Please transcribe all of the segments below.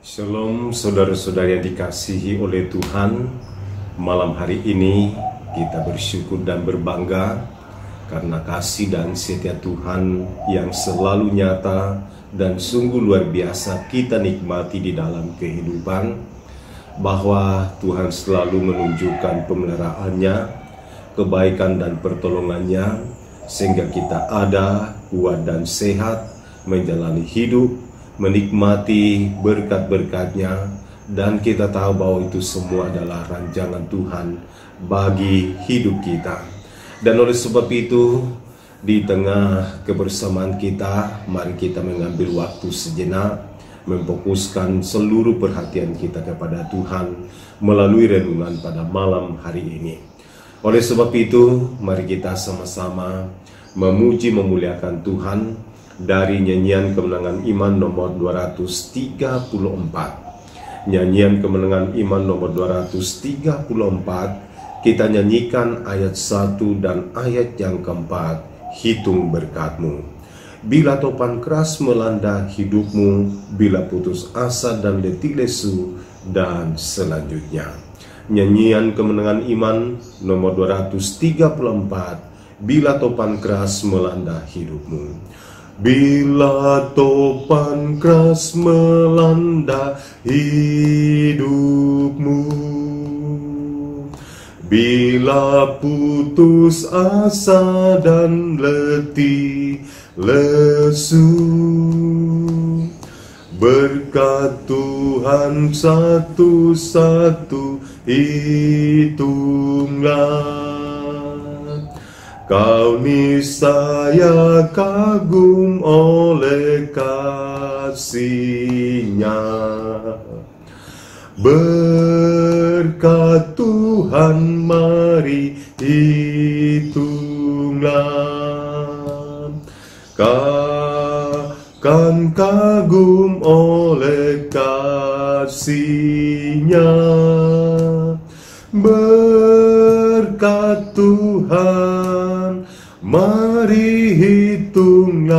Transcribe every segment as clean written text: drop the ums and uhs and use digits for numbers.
Shalom saudara-saudara yang dikasihi oleh Tuhan. Malam hari ini kita bersyukur dan berbangga karena kasih dan setia Tuhan yang selalu nyata dan sungguh luar biasa kita nikmati di dalam kehidupan, bahwa Tuhan selalu menunjukkan pemeliharaannya, kebaikan dan pertolongannya, sehingga kita ada, kuat dan sehat menjalani hidup, menikmati berkat-berkatnya, dan kita tahu bahwa itu semua adalah rancangan Tuhan bagi hidup kita. Dan oleh sebab itu, di tengah kebersamaan kita, mari kita mengambil waktu sejenak, memfokuskan seluruh perhatian kita kepada Tuhan melalui renungan pada malam hari ini. Oleh sebab itu, mari kita sama-sama memuji memuliakan Tuhan dari nyanyian kemenangan iman nomor 234. Nyanyian kemenangan iman nomor 234, kita nyanyikan ayat 1 dan ayat yang keempat. Hitung berkatmu. Bila topan keras melanda hidupmu, bila putus asa dan letih lesu, dan selanjutnya. Nyanyian kemenangan iman nomor 234, bila topan keras melanda hidupmu. Bila topan keras melanda hidupmu, bila putus asa dan letih lesu, berkat Tuhan satu-satu hitunglah. Kau niscaya kagum oleh kasih-Nya. Berkat Tuhan mari hitunglah. Kau kan kagum oleh kasih-Nya. Berkat Tuhan mari hitunglah.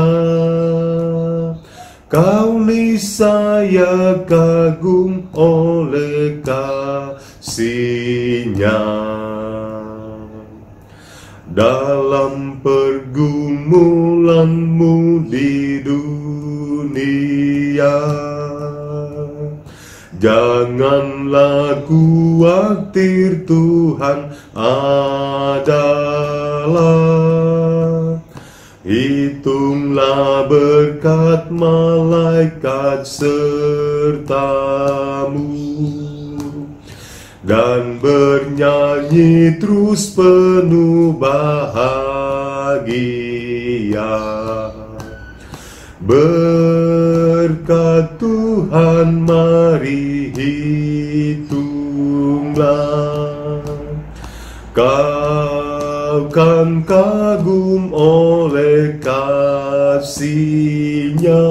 Kau niscaya kagum oleh kasih-Nya. Dalam pergumulanmu di dunia, janganlah khawatir, Tuhan adalah. Hitunglah berkat malaikat sertamu, dan bernyanyi terus penuh bahagia. Berkat Tuhan mari hitunglah. Kau kan kagum oleh kasih-Nya.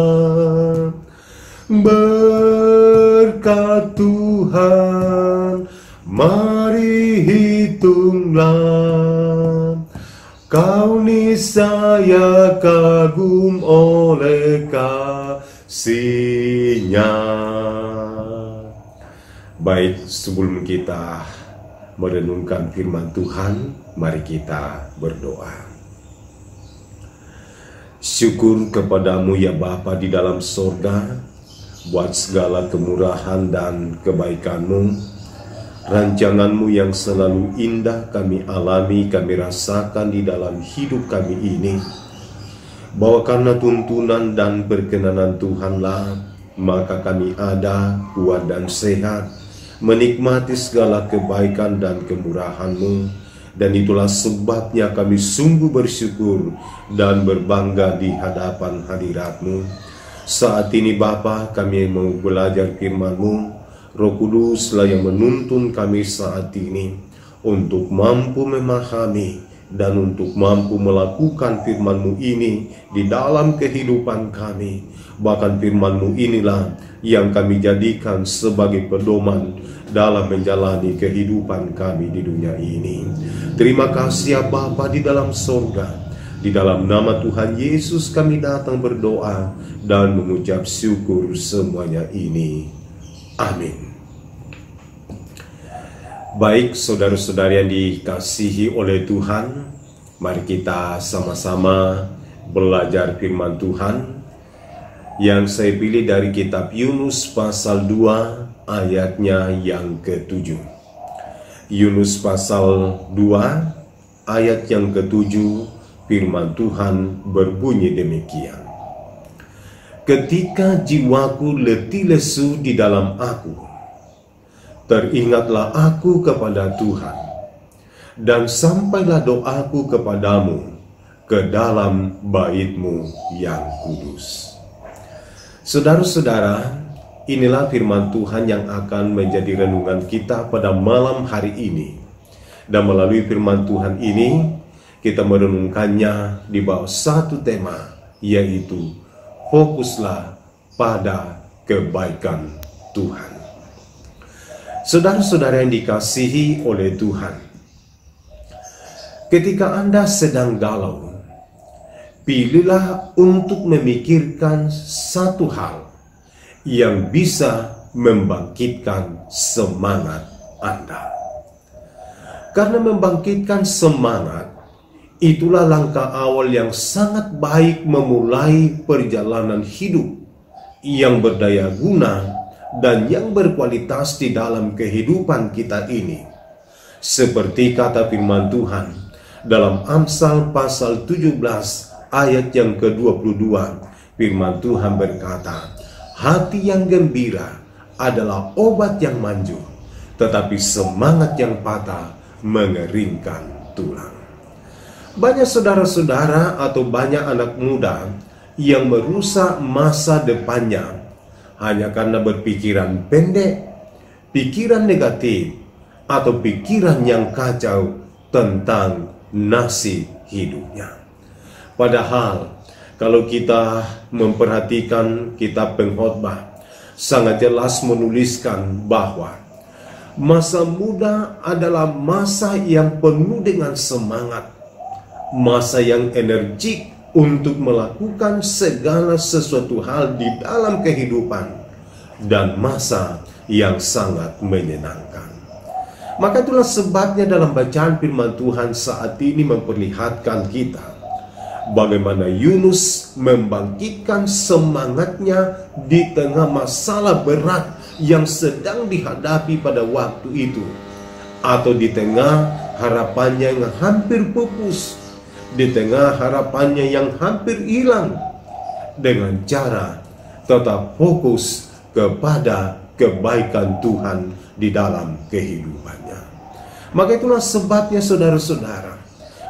Berkat Tuhan mari hitunglah. Kau niscaya kagum oleh kasih-Nya. Baik, sebelum kita merenungkan firman Tuhan, mari kita berdoa. Syukur kepadamu ya Bapa di dalam sorga, buat segala kemurahan dan kebaikan-Mu, rancangan-Mu yang selalu indah kami alami, kami rasakan di dalam hidup kami ini. Bahwa karena tuntunan dan perkenanan Tuhanlah, maka kami ada, kuat dan sehat, menikmati segala kebaikan dan kemurahan-Mu, dan itulah sebabnya kami sungguh bersyukur dan berbangga di hadapan hadirat-Mu. Saat ini Bapa, kami mau belajar firman-Mu. Roh Kuduslah yang menuntun kami saat ini untuk mampu memahami dan untuk mampu melakukan firman-Mu ini di dalam kehidupan kami. Bahkan firman-Mu inilah yang kami jadikan sebagai pedoman dalam menjalani kehidupan kami di dunia ini. Terima kasih ya Bapa di dalam sorga. Di dalam nama Tuhan Yesus kami datang berdoa dan mengucap syukur semuanya ini. Amin. Baik saudara-saudari yang dikasihi oleh Tuhan, mari kita sama-sama belajar firman Tuhan yang saya pilih dari kitab Yunus pasal 2 ayatnya yang ke-7. Yunus pasal 2 ayat yang ke-7, firman Tuhan berbunyi demikian. Ketika jiwaku letih lesu di dalam aku, teringatlah aku kepada Tuhan, dan sampailah doaku kepadamu ke dalam bait-Mu yang kudus. Saudara-saudara, inilah firman Tuhan yang akan menjadi renungan kita pada malam hari ini. Dan melalui firman Tuhan ini, kita merenungkannya di bawah satu tema, yaitu fokuslah pada kebaikan Tuhan. Saudara-saudara yang dikasihi oleh Tuhan, ketika Anda sedang galau, pilihlah untuk memikirkan satu hal yang bisa membangkitkan semangat Anda. Karena membangkitkan semangat, itulah langkah awal yang sangat baik memulai perjalanan hidup yang berdaya guna dan yang berkualitas di dalam kehidupan kita ini. Seperti kata firman Tuhan dalam Amsal pasal 17 ayat yang ke-22, firman Tuhan berkata, hati yang gembira adalah obat yang manjur, tetapi semangat yang patah mengeringkan tulang. Banyak saudara-saudara atau banyak anak muda yang merusak masa depannya hanya karena berpikiran pendek, pikiran negatif, atau pikiran yang kacau tentang nasib hidupnya. Padahal kalau kita memperhatikan kitab Pengkhotbah, sangat jelas menuliskan bahwa masa muda adalah masa yang penuh dengan semangat, masa yang energik untuk melakukan segala sesuatu hal di dalam kehidupan, dan masa yang sangat menyenangkan. Maka itulah sebabnya dalam bacaan firman Tuhan saat ini memperlihatkan kita bagaimana Yunus membangkitkan semangatnya di tengah masalah berat yang sedang dihadapi pada waktu itu, atau di tengah harapannya yang hampir pupus, di tengah harapannya yang hampir hilang, dengan cara tetap fokus kepada kebaikan Tuhan di dalam kehidupannya. Maka itulah sebabnya saudara-saudara,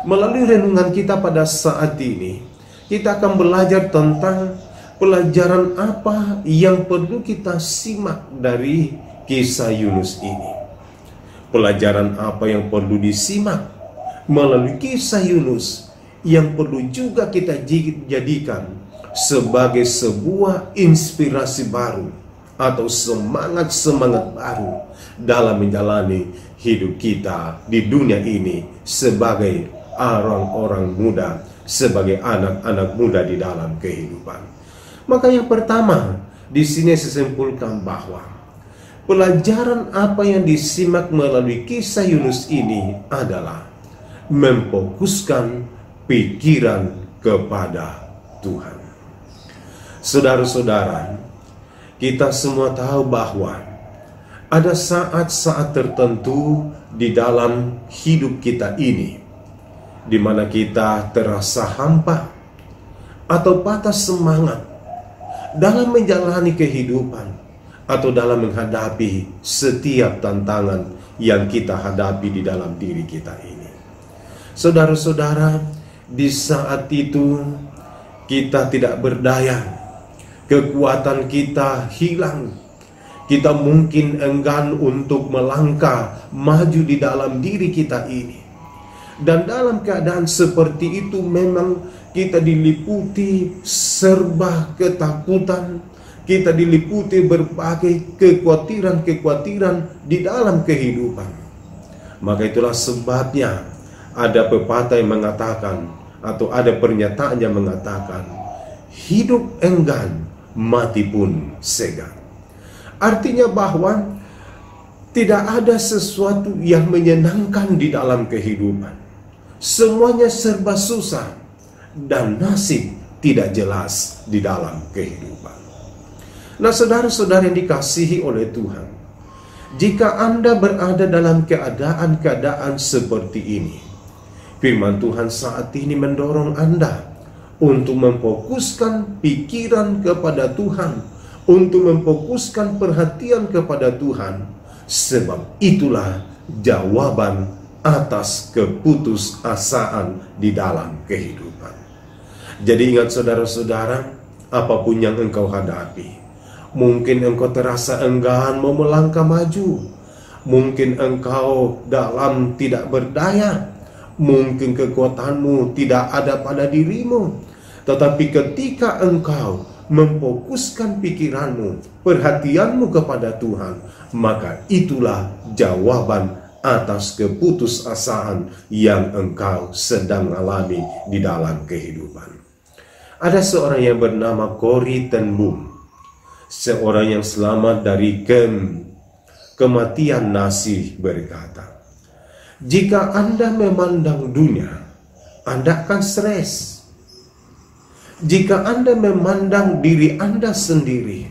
melalui renungan kita pada saat ini, kita akan belajar tentang pelajaran apa yang perlu kita simak dari kisah Yunus ini. Pelajaran apa yang perlu disimak melalui kisah Yunus yang perlu juga kita jadikan sebagai sebuah inspirasi baru atau semangat-semangat baru dalam menjalani hidup kita di dunia ini sebagai orang-orang muda, sebagai anak-anak muda di dalam kehidupan. Maka yang pertama, di sini saya simpulkan bahwa pelajaran apa yang disimak melalui kisah Yunus ini adalah memfokuskan pikiran kepada Tuhan. Saudara-saudara, kita semua tahu bahwa ada saat-saat tertentu di dalam hidup kita ini di mana kita terasa hampa atau patah semangat dalam menjalani kehidupan atau dalam menghadapi setiap tantangan yang kita hadapi di dalam diri kita ini. Saudara-saudara, di saat itu kita tidak berdaya, kekuatan kita hilang, kita mungkin enggan untuk melangkah maju di dalam diri kita ini. Dan dalam keadaan seperti itu memang kita diliputi serba ketakutan, kita diliputi berbagai kekhawatiran-kekhawatiran di dalam kehidupan. Maka itulah sebabnya ada pepatah yang mengatakan, atau ada pernyataan yang mengatakan, hidup enggan, mati pun segan. Artinya bahwa tidak ada sesuatu yang menyenangkan di dalam kehidupan. Semuanya serba susah dan nasib tidak jelas di dalam kehidupan. Nah, saudara-saudara yang dikasihi oleh Tuhan, jika Anda berada dalam keadaan-keadaan seperti ini, firman Tuhan saat ini mendorong Anda untuk memfokuskan pikiran kepada Tuhan, untuk memfokuskan perhatian kepada Tuhan, sebab itulah jawaban atas keputusasaan di dalam kehidupan. Jadi ingat saudara-saudara, apapun yang engkau hadapi, mungkin engkau terasa enggan mau melangkah maju, mungkin engkau dalam tidak berdaya, mungkin kekuatanmu tidak ada pada dirimu. Tetapi ketika engkau memfokuskan pikiranmu, perhatianmu kepada Tuhan, maka itulah jawaban atas keputusasaan yang engkau sedang alami di dalam kehidupan. Ada seorang yang bernama Corrie ten Boom, seorang yang selamat dari kematian Nazi, berkata, jika Anda memandang dunia, Anda akan stres. Jika Anda memandang diri Anda sendiri,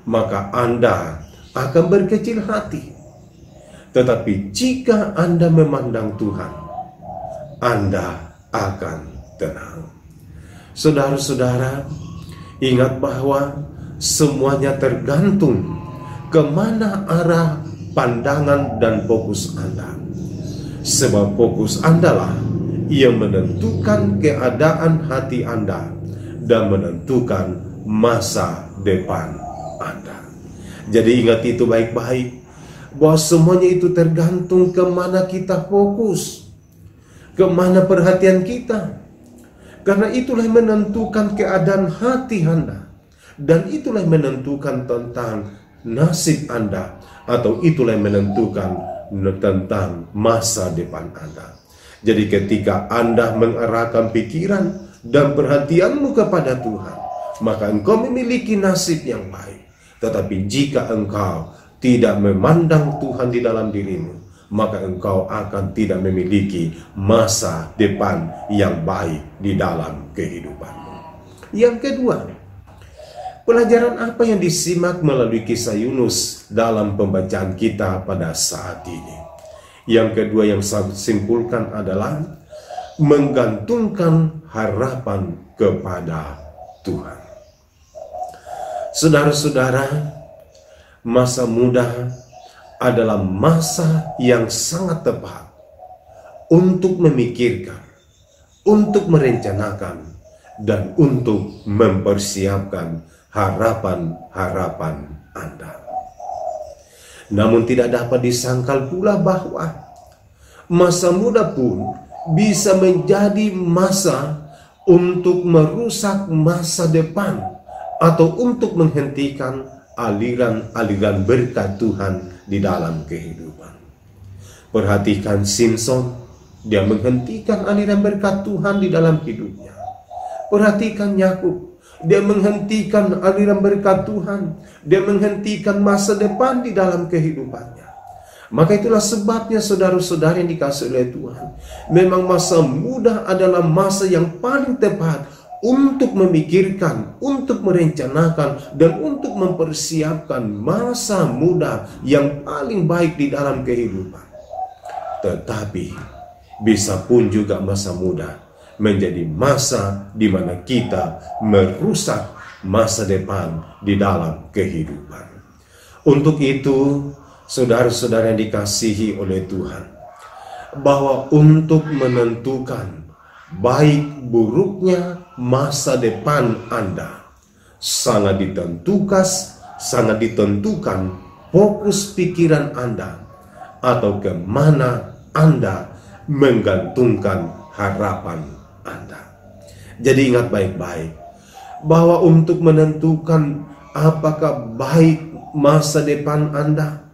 maka Anda akan berkecil hati. Tetapi jika Anda memandang Tuhan, Anda akan tenang. Saudara-saudara, ingat bahwa semuanya tergantung kemana arah pandangan dan fokus Anda. Sebab fokus Anda lah yang menentukan keadaan hati Anda dan menentukan masa depan Anda. Jadi ingat itu baik-baik, bahwa semuanya itu tergantung kemana kita fokus, kemana perhatian kita. Karena itulah yang menentukan keadaan hati Anda, dan itulah yang menentukan tentang nasib Anda, atau itulah yang menentukan tentang masa depan Anda. Jadi ketika Anda mengarahkan pikiran dan perhatianmu kepada Tuhan, maka engkau memiliki nasib yang baik. Tetapi jika engkau tidak memandang Tuhan di dalam dirimu, maka engkau akan tidak memiliki masa depan yang baik di dalam kehidupanmu. Yang kedua, pelajaran apa yang disimak melalui kisah Yunus dalam pembacaan kita pada saat ini? Yang kedua yang saya simpulkan adalah menggantungkan harapan kepada Tuhan. Saudara-saudara, masa muda adalah masa yang sangat tepat untuk memikirkan, untuk merencanakan, dan untuk mempersiapkan harapan-harapan Anda. Namun tidak dapat disangkal pula bahwa masa muda pun bisa menjadi masa untuk merusak masa depan, atau untuk menghentikan aliran-aliran berkat Tuhan di dalam kehidupan. Perhatikan Simpson, dia menghentikan aliran berkat Tuhan di dalam hidupnya. Perhatikan Yakub, dia menghentikan aliran berkat Tuhan, dia menghentikan masa depan di dalam kehidupannya. Maka itulah sebabnya saudara-saudara yang dikasihi oleh Tuhan, memang masa muda adalah masa yang paling tepat untuk memikirkan, untuk merencanakan, dan untuk mempersiapkan masa muda yang paling baik di dalam kehidupan. Tetapi bisa pun juga masa muda menjadi masa di mana kita merusak masa depan di dalam kehidupan. Untuk itu, saudara-saudara yang dikasihi oleh Tuhan, bahwa untuk menentukan baik buruknya masa depan Anda sangat ditentukan fokus pikiran Anda, atau kemana Anda menggantungkan harapan Anda. Jadi ingat baik-baik bahwa untuk menentukan apakah baik masa depan Anda,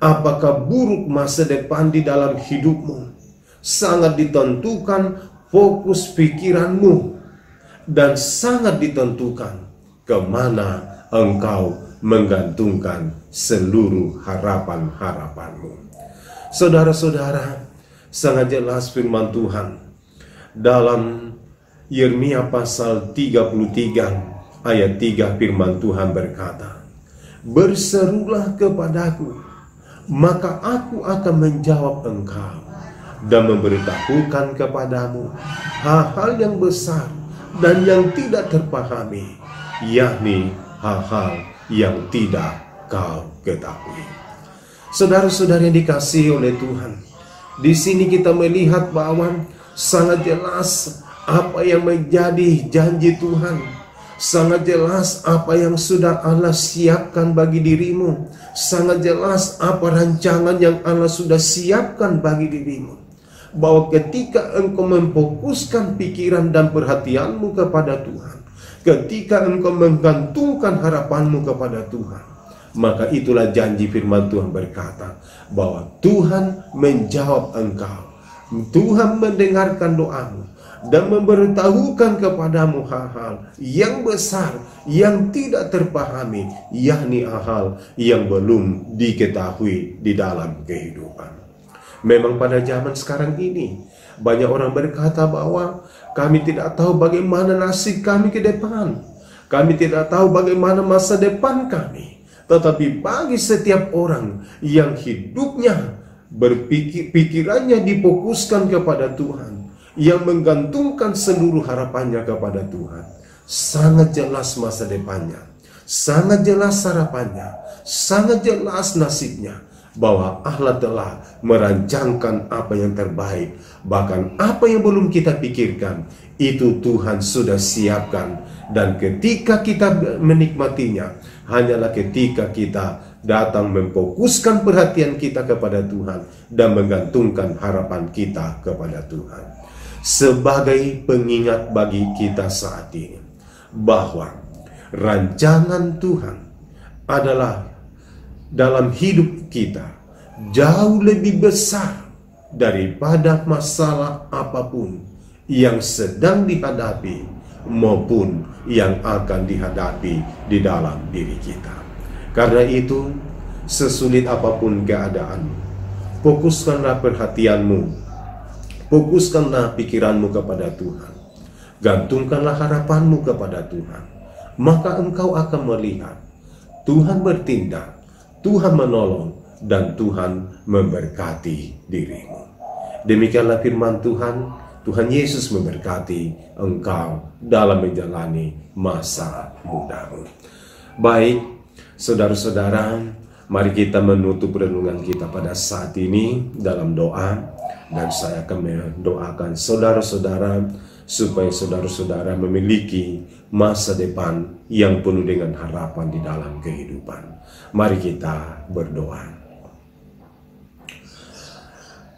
apakah buruk masa depan di dalam hidupmu, sangat ditentukan fokus pikiranmu, dan sangat ditentukan kemana engkau menggantungkan seluruh harapan-harapanmu. Saudara-saudara, sangat jelas firman Tuhan dalam Yeremia pasal 33 ayat 3, firman Tuhan berkata, "Berserulah kepadaku, maka aku akan menjawab engkau dan memberitahukan kepadamu hal-hal yang besar dan yang tidak terpahami, yakni hal-hal yang tidak kau ketahui." Saudara-saudara yang dikasihi oleh Tuhan, di sini kita melihat bahwa sangat jelas apa yang menjadi janji Tuhan. Sangat jelas apa yang sudah Allah siapkan bagi dirimu. Sangat jelas apa rancangan yang Allah sudah siapkan bagi dirimu. Bahwa ketika engkau memfokuskan pikiran dan perhatianmu kepada Tuhan, ketika engkau menggantungkan harapanmu kepada Tuhan, maka itulah janji firman Tuhan berkata bahwa Tuhan menjawab engkau, Tuhan mendengarkan doamu dan memberitahukan kepadamu hal-hal yang besar yang tidak terpahami, yakni hal yang belum diketahui di dalam kehidupan. Memang pada zaman sekarang ini banyak orang berkata bahwa kami tidak tahu bagaimana nasib kami ke depan, kami tidak tahu bagaimana masa depan kami. Tetapi bagi setiap orang yang hidupnya pikirannya difokuskan kepada Tuhan, yang menggantungkan seluruh harapannya kepada Tuhan, sangat jelas masa depannya, sangat jelas harapannya, sangat jelas nasibnya, bahwa Allah telah merancangkan apa yang terbaik. Bahkan apa yang belum kita pikirkan, itu Tuhan sudah siapkan. Dan ketika kita menikmatinya, hanyalah ketika kita datang memfokuskan perhatian kita kepada Tuhan dan menggantungkan harapan kita kepada Tuhan. Sebagai pengingat bagi kita saat ini, bahwa rancangan Tuhan adalah dalam hidup kita jauh lebih besar daripada masalah apapun yang sedang dihadapi maupun yang akan dihadapi di dalam diri kita. Karena itu, sesulit apapun keadaanmu, fokuskanlah perhatianmu, fokuskanlah pikiranmu kepada Tuhan, gantungkanlah harapanmu kepada Tuhan, maka engkau akan melihat Tuhan bertindak, Tuhan menolong, dan Tuhan memberkati dirimu. Demikianlah firman Tuhan. Tuhan Yesus memberkati engkau dalam menjalani masa mudamu. Baik, saudara-saudara, mari kita menutup renungan kita pada saat ini dalam doa. Dan saya akan mendoakan saudara-saudara supaya saudara-saudara memiliki masa depan yang penuh dengan harapan di dalam kehidupan. Mari kita berdoa.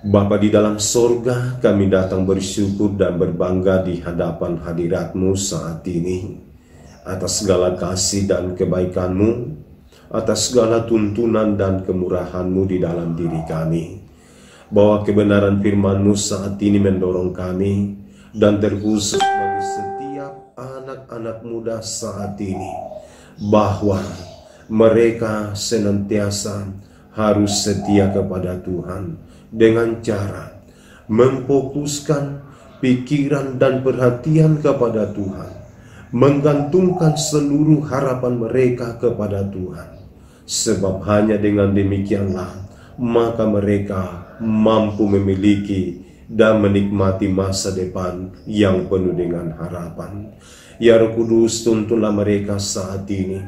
Bapa di dalam sorga, kami datang bersyukur dan berbangga di hadapan hadirat-Mu saat ini atas segala kasih dan kebaikan-Mu, atas segala tuntunan dan kemurahan-Mu di dalam diri kami. Bahwa kebenaran firman-Mu saat ini mendorong kami, dan terkhusus bagi setiap anak-anak muda saat ini, bahwa mereka senantiasa harus setia kepada Tuhan dengan cara memfokuskan pikiran dan perhatian kepada Tuhan, menggantungkan seluruh harapan mereka kepada Tuhan. Sebab hanya dengan demikianlah maka mereka mampu memiliki dan menikmati masa depan yang penuh dengan harapan. Ya Roh Kudus, tuntunlah mereka saat ini,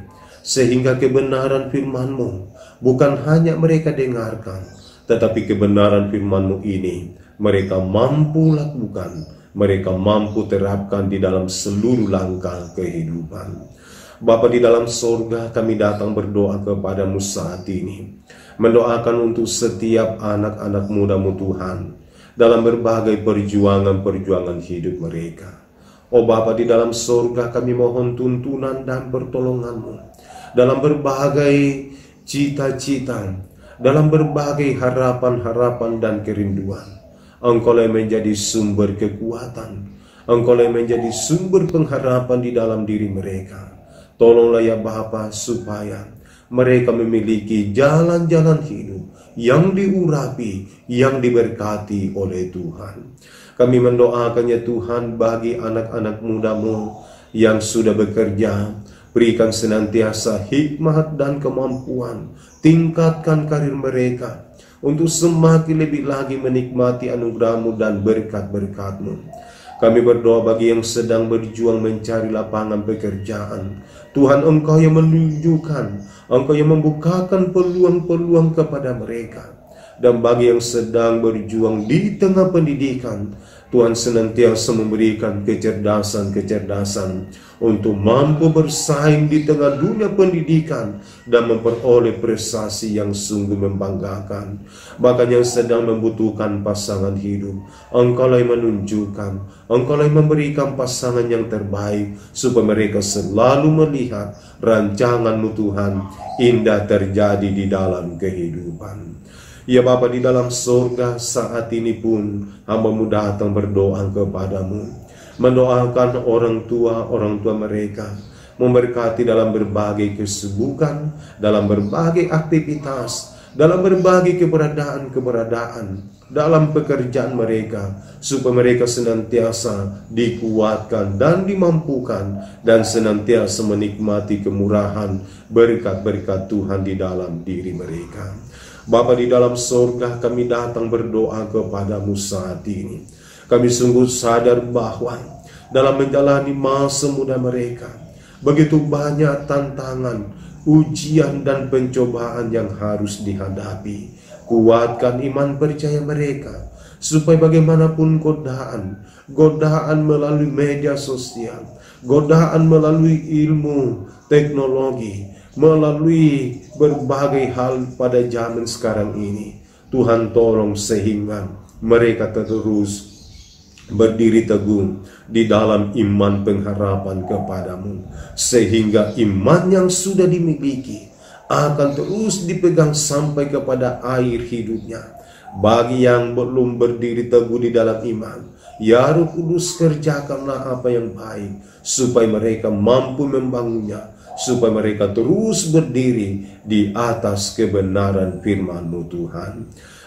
sehingga kebenaran firman-Mu bukan hanya mereka dengarkan, tetapi kebenaran firman-Mu ini mereka mampu lakukan, mereka mampu terapkan di dalam seluruh langkah kehidupan. Bapa di dalam sorga, kami datang berdoa kepada-Mu saat ini, mendoakan untuk setiap anak-anak muda-Mu Tuhan, dalam berbagai perjuangan-perjuangan hidup mereka. Oh Bapa di dalam sorga, kami mohon tuntunan dan pertolongan-Mu dalam berbagai cita-cita, dalam berbagai harapan-harapan dan kerinduan. Engkau yang menjadi sumber kekuatan, Engkau yang menjadi sumber pengharapan di dalam diri mereka. Tolonglah ya Bapa, supaya mereka memiliki jalan-jalan hidup yang diurapi, yang diberkati oleh Tuhan. Kami mendoakannya Tuhan bagi anak-anak muda-Mu yang sudah bekerja, berikan senantiasa hikmat dan kemampuan, tingkatkan karir mereka untuk semakin lebih lagi menikmati anugerah-Mu dan berkat-berkat-Mu. Kami berdoa bagi yang sedang berjuang mencari lapangan pekerjaan. Tuhan, Engkau yang menunjukkan, Engkau yang membukakan peluang-peluang kepada mereka. Dan bagi yang sedang berjuang di tengah pendidikan, Tuhan senantiasa memberikan kecerdasan-kecerdasan untuk mampu bersaing di tengah dunia pendidikan dan memperoleh prestasi yang sungguh membanggakan. Bahkan yang sedang membutuhkan pasangan hidup, Engkaulah yang menunjukkan, Engkaulah yang memberikan pasangan yang terbaik, supaya mereka selalu melihat rancangan-Mu Tuhan indah terjadi di dalam kehidupan. Ya Bapa di dalam surga, saat ini pun hamba-Mu datang berdoa kepada-Mu, mendoakan orang tua mereka, memberkati dalam berbagai kesibukan, dalam berbagai aktivitas, dalam berbagai keberadaan, dalam pekerjaan mereka, supaya mereka senantiasa dikuatkan dan dimampukan, dan senantiasa menikmati kemurahan berkat-berkat Tuhan di dalam diri mereka. Bapa di dalam surga, kami datang berdoa kepada-Mu saat ini. Kami sungguh sadar bahwa dalam menjalani masa muda mereka, begitu banyak tantangan, ujian dan pencobaan yang harus dihadapi. Kuatkan iman percaya mereka, supaya bagaimanapun godaan melalui media sosial, godaan melalui ilmu, teknologi, melalui berbagai hal pada zaman sekarang ini, Tuhan tolong sehingga mereka terus berdiri teguh di dalam iman pengharapan kepada-Mu, sehingga iman yang sudah dimiliki akan terus dipegang sampai kepada akhir hidupnya. Bagi yang belum berdiri teguh di dalam iman, ya Roh Kudus, kerjakanlah apa yang baik, supaya mereka mampu membangunnya, supaya mereka terus berdiri di atas kebenaran firman-Mu Tuhan.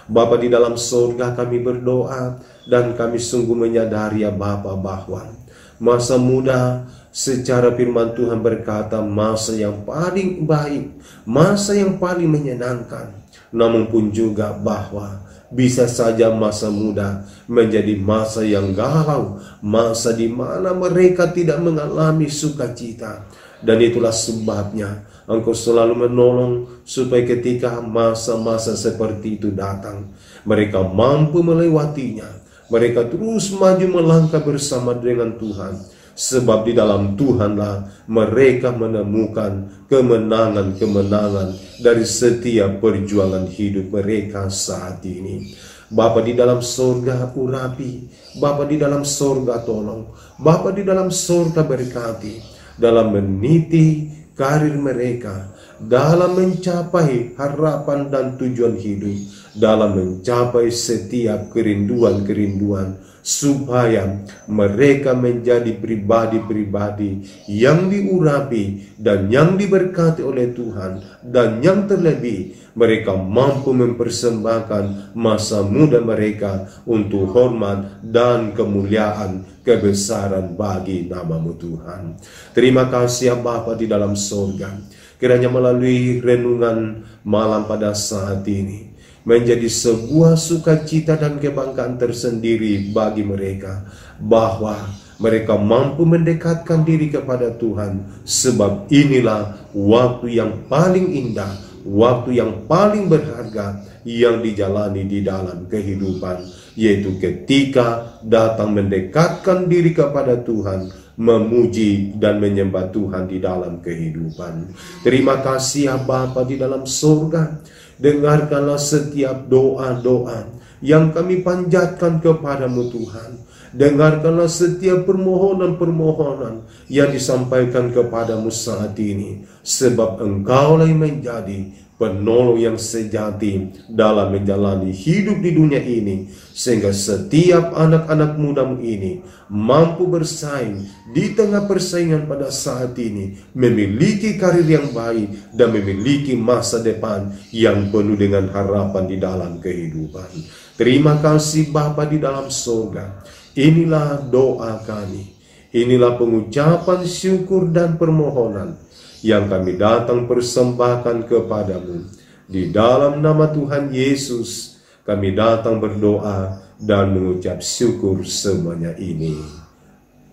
Bapa di dalam surga, kami berdoa dan kami sungguh menyadari ya Bapa bahwa masa muda secara firman Tuhan berkata masa yang paling baik, masa yang paling menyenangkan. Namun pun juga bahwa bisa saja masa muda menjadi masa yang galau, masa di mana mereka tidak mengalami sukacita. Dan itulah sebabnya Engkau selalu menolong supaya ketika masa-masa seperti itu datang, mereka mampu melewatinya. Mereka terus maju melangkah bersama dengan Tuhan, sebab di dalam Tuhanlah mereka menemukan kemenangan-kemenangan dari setiap perjuangan hidup mereka saat ini. Bapa di dalam surga urapi, Bapa di dalam surga tolong, Bapa di dalam surga berkati dalam meniti karir mereka, dalam mencapai harapan dan tujuan hidup, dalam mencapai setiap kerinduan-kerinduan, supaya mereka menjadi pribadi-pribadi yang diurapi dan yang diberkati oleh Tuhan, dan yang terlebih mereka mampu mempersembahkan masa muda mereka untuk hormat dan kemuliaan kebesaran bagi nama-Mu Tuhan. Terima kasih ya Bapa di dalam surga, kiranya melalui renungan malam pada saat ini menjadi sebuah sukacita dan kebanggaan tersendiri bagi mereka, bahwa mereka mampu mendekatkan diri kepada Tuhan, sebab inilah waktu yang paling indah, waktu yang paling berharga yang dijalani di dalam kehidupan, yaitu ketika datang mendekatkan diri kepada Tuhan, memuji dan menyembah Tuhan di dalam kehidupan. Terima kasih ya Bapa di dalam surga. Dengarkanlah setiap doa-doa yang kami panjatkan kepada-Mu Tuhan. Dengarkanlah setiap permohonan-permohonan yang disampaikan kepadamu saat ini, sebab Engkaulah yang menjadi penolong yang sejati dalam menjalani hidup di dunia ini, sehingga setiap anak-anak mudamu ini mampu bersaing di tengah persaingan pada saat ini, memiliki karir yang baik dan memiliki masa depan yang penuh dengan harapan di dalam kehidupan. Terima kasih Bapa di dalam surga. Inilah doa kami, inilah pengucapan syukur dan permohonan yang kami datang persembahkan kepadamu. Di dalam nama Tuhan Yesus kami datang berdoa dan mengucap syukur semuanya ini.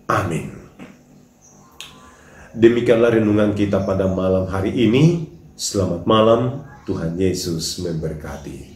Amin. Demikianlah renungan kita pada malam hari ini. Selamat malam, Tuhan Yesus memberkati.